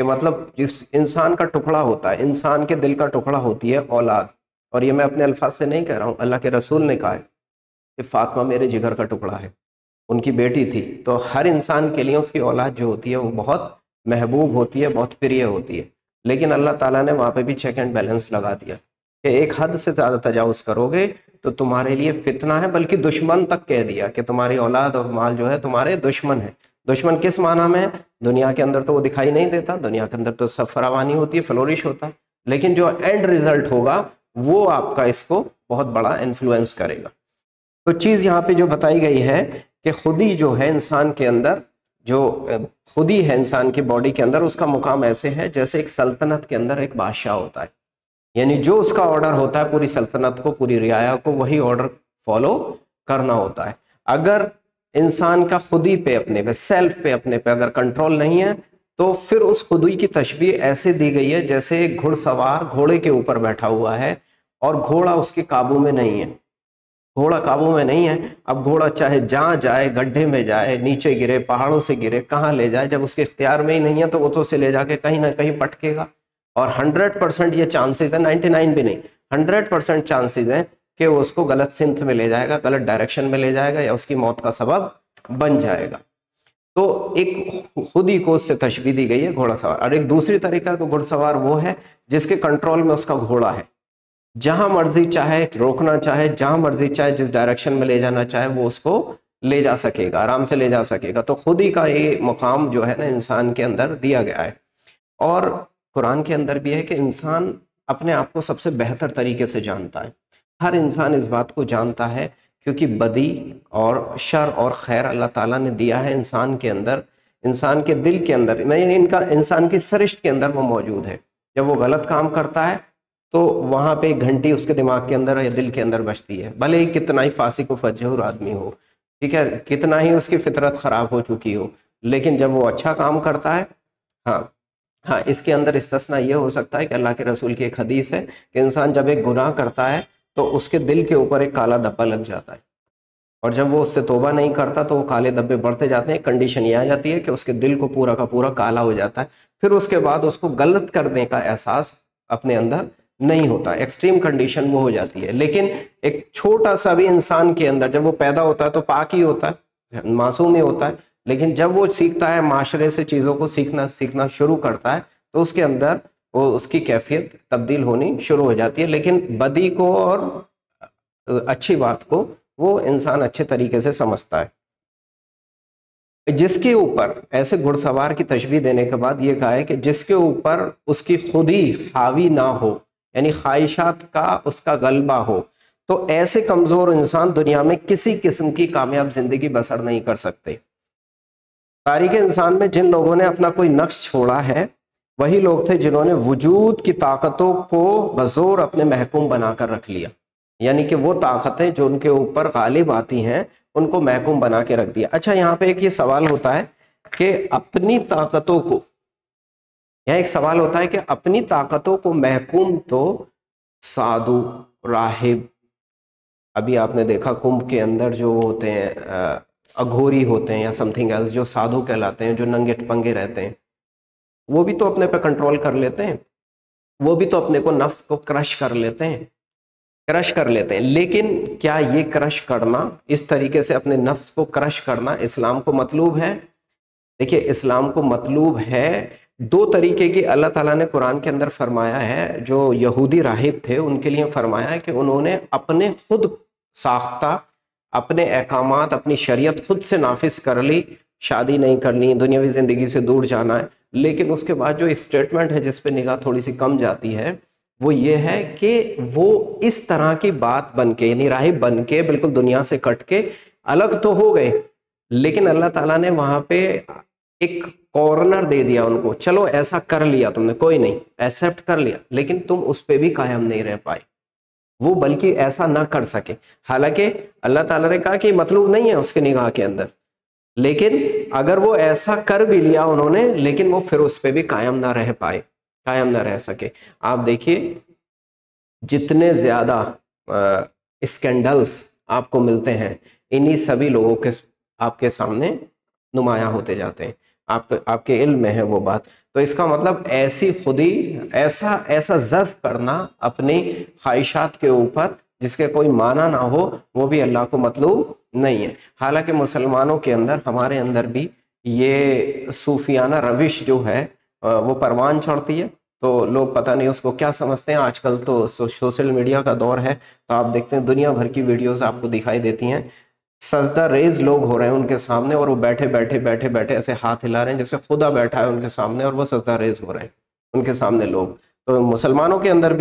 کہ مطلب جس انسان کا ٹکڑا ہوتا ہے، انسان کے دل کا ٹکڑا ہوتی ہے اولاد، اور یہ میں اپنے الفاظ سے نہیں کہہ رہا ہوں، اللہ کے رسول نے کہا ہے کہ فاطمہ میرے جگر کا ٹکڑا ہے، ان کی بیٹی تھی، تو ہر انسان کے لیے اس کی اولاد جو ہوتی ہے وہ بہت محبوب ہوتی ہے، بہت پریہ ہوتی ہے، لیکن اللہ تعالیٰ نے وہاں پہ بھی چیک اینڈ بیلنس لگا دیا کہ ایک حد سے زیادہ تجاوز کرو گے تو تمہارے لیے فتنہ ہے، بلکہ دشمن تک کہہ دیا کہ تمہاری اولاد اور مال جو ہے تمہارے دشمن ہے۔ دشمن کس معنی میں ہے؟ دنیا کے اندر تو وہ دکھائی نہیں دیتا، دنیا کے اندر تو سب فراوانی ہوتی ہے، فلورش ہوتا ہے، لیکن جو اینڈ ریزلٹ ہوگا وہ آپ کا اس کو بہت بڑا انفلوئنس کرے گا۔ تو چیز یہاں پہ جو بتائی گئی ہے کہ خودی جو ہے انسان کے اندر، جو خودی ہے انسان کی باڈی کے اندر، اس کا مقام ایسے ہے جیسے ایک سلطنت کے اندر ایک بادشاہ ہوتا ہے، یعنی جو اس کا آرڈر ہوتا ہے پوری سلطنت کو، پوری رعایا کو وہی آرڈر فالو کرنا ہوتا ہے۔ اگر انسان کا خودی پہ، اپنے پہ، سیلف پہ، اپنے پہ اگر کنٹرول نہیں ہے تو پھر اس خودی کی تشبیہ ایسے دی گئی ہے جیسے ایک گھڑ سوار گھوڑے کے اوپر بیٹھا ہوا ہے اور گھوڑا اس کے قابو میں نہیں ہے، گھوڑا قابو میں نہیں ہے۔ اب گھوڑا چاہے جہاں جائے، گڈھے میں جائے، نیچے گرے، پہاڑوں سے گرے، کہاں لے جائے، جب اس کے اختیار میں ہی نہیں ہے تو وہ تو اسے لے جا کے کہیں نہ کہیں پٹکے گا، اور 100% یہ چانسز ہے، 99 بھی نہیں، 100% چانسز ہیں کہ وہ اس کو غلط سمت میں لے جائے گا، غلط ڈائریکشن میں لے جائے گا، یا اس کی موت کا سبب بن جائے گا۔ تو ایک خودی کو اس سے تشبیہ دی گئی ہے گھوڑا سوار، اور ایک دوسری طریقہ کا گھڑ سوار وہ ہے جس کے کنٹرول میں اس کا گھوڑا ہے، جہاں مرضی چاہے روکنا چاہے، جہاں مرضی چاہے جس ڈائریکشن میں لے جانا چاہے وہ اس کو لے جا سکے گا، آرام سے لے جا سکے گا۔ تو خودی کا یہ مقام جو ہے نا انسان کے اندر دیا گیا ہے، اور قرآن کے اندر بھی ہے کہ انسان اپنے آپ کو سب سے بہتر طریقے سے جانتا ہے، ہر انسان اس بات کو جانتا ہے، کیونکہ بدی اور شر اور خیر اللہ تعالیٰ نے دیا ہے انسان کے اندر، انسان کے دل کے اندر، یعنی ان کا انسان کی سرشت کے اندر وہ موجود ہے۔ جب وہ غلط کام کرتا ہے تو وہاں پہ ایک گھنٹی اس کے دماغ کے اندر یا دل کے اندر بجتی ہے، بھلے ہی کتنا ہی فاسق و فجور آدمی ہو، ٹھیک ہے، کتنا ہی اس کی فطرت خراب ہو چکی ہو، لیکن جب وہ اچھا کام کرتا ہے، ہاں اس کے اندر استثناء یہ ہو سکتا ہے کہ اللہ کے رسول کی ایک حدیث ہے کہ انسان جب ایک گناہ کرتا ہے تو اس کے دل کے اوپر ایک کالا دھبا لگ جاتا ہے، اور جب وہ اس سے توبہ نہیں کرتا تو وہ کالے دھبے بڑھتے جاتے ہیں۔ کنڈیشن یہ آ جاتی ہے کہ اس کے دل کو پورا کا پورا کالا ہو جاتا ہے، پھر اس کے بعد اس کو غلط کرنے کا احساس اپنے اندر نہیں ہوتا، ایکسٹریم کنڈیشن وہ ہو جاتی ہے۔ لیکن ایک چھوٹا سا بھی انسان کے اندر جب وہ پیدا ہوتا ہے تو پاک ہی ہوتا ہے، معصوم ہی ہوتا ہے، لیکن جب وہ سیکھتا ہے، معاشرے سے چیزوں کو سیکھنا شروع کرتا ہے تو اس کے اندر وہ اس کی کیفیت تبدیل ہونی شروع ہو جاتی ہے۔ لیکن بدی کو اور اچھی بات کو وہ انسان اچھے طریقے سے سمجھتا ہے۔ جس کے اوپر ایسے گھڑ سوار کی تشبیہ دینے کے بعد یہ کہا ہے کہ جس کے اوپر اس کی خودی حاوی نہ ہو، یعنی خواہشات کا اس کا غلبہ ہو، تو ایسے کمزور انسان دنیا میں کسی قسم کی کامیاب زندگی بسر نہیں کر سکتے۔ تاریخ انسان میں جن لوگوں نے اپنا کوئی نقش چھوڑا ہے وہی لوگ تھے جنہوں نے وجود کی طاقتوں کو بزور اپنے محکوم بنا کر رکھ لیا، یعنی کہ وہ طاقتیں جو ان کے اوپر غالب آتی ہیں ان کو محکوم بنا کے رکھ دیا۔ اچھا، یہاں پہ ایک یہ سوال ہوتا ہے کہ اپنی طاقتوں کو، یہاں ایک سوال ہوتا ہے کہ اپنی طاقتوں کو محکوم تو سادھو، راہب، ابھی آپ نے دیکھا کنبھ کے اندر جو ہوتے ہیں اگھوری ہوتے ہیں یا سم تھنگ ایلس، جو سادھو کہلاتے ہیں، جو ننگے پنگے رہتے ہیں، وہ بھی تو اپنے پہ کنٹرول کر لیتے ہیں، وہ بھی تو اپنے کو نفس کو کرش کر لیتے ہیں، لیکن کیا یہ کرش کرنا، اس طریقے سے اپنے نفس کو کرش کرنا اسلام کو مطلوب ہے؟ دیکھیے، اسلام کو مطلوب ہے دو طریقے کی۔ اللہ تعالیٰ نے قرآن کے اندر فرمایا ہے، جو یہودی راہب تھے ان کے لیے فرمایا ہے کہ انہوں نے اپنے خود ساختہ اپنے احکامات، اپنی شریعت خود سے نافذ کر لی، شادی نہیں کرنی، دنیاوی زندگی سے دور جانا ہے، لیکن اس کے بعد جو ایک سٹیٹمنٹ ہے جس پہ نگاہ تھوڑی سی کم جاتی ہے وہ یہ ہے کہ وہ اس طرح کی بات بن کے، یعنی راہب بن کے بالکل دنیا سے کٹ کے الگ تو ہو گئے، لیکن اللہ تعالیٰ نے وہاں پہ ایک کارنر دے دیا ان کو، چلو ایسا کر لیا تم نے، کوئی نہیں، ایکسپٹ کر لیا، لیکن تم اس پہ بھی قائم نہیں رہ پائے، وہ بلکہ ایسا نہ کر سکے۔ حالانکہ اللہ تعالیٰ نے کہا کہ یہ مطلوب نہیں ہے اس کے نگاہ کے اندر، لیکن اگر وہ ایسا کر بھی لیا انہوں نے، لیکن وہ پھر اس پہ بھی قائم نہ رہ پائے، قائم نہ رہ سکے۔ آپ دیکھیے جتنے زیادہ اسکینڈلز آپ کو ملتے ہیں، انہی سبھی لوگوں کے آپ کے سامنے نمایاں ہوتے جاتے ہیں۔ آپ کے علم میں ہے وہ بات. تو اس کا مطلب ایسی خودی، ایسا ظرف کرنا اپنی خواہشات کے اوپر جس کے کوئی معنی نہ ہو، وہ بھی اللہ کو مطلوب نہیں ہے. حالانکہ مسلمانوں کے اندر، ہمارے اندر بھی یہ صوفیانہ روش جو ہے وہ پروان چڑھتی ہے. تو لوگ پتہ نہیں اس کو کیا سمجھتے ہیں. آج کل تو سوشل میڈیا کا دور ہے، تو آپ دیکھتے ہیں دنیا بھر کی ویڈیوز آپ کو دکھائی دیتی ہیں، سجدہ ریز لوگ ہو رہے ہیں ان کے سامنے، اور وہ بیٹھے ایسے ہاتھ ہلا رہے ہیں جیسے خدا بیٹھا ہے ان کے سامنے، اور وہ سجدہ ریز ہو رہے ہیں ان کے سامنے لوگ. تو مسلمانوں کے اندر بھی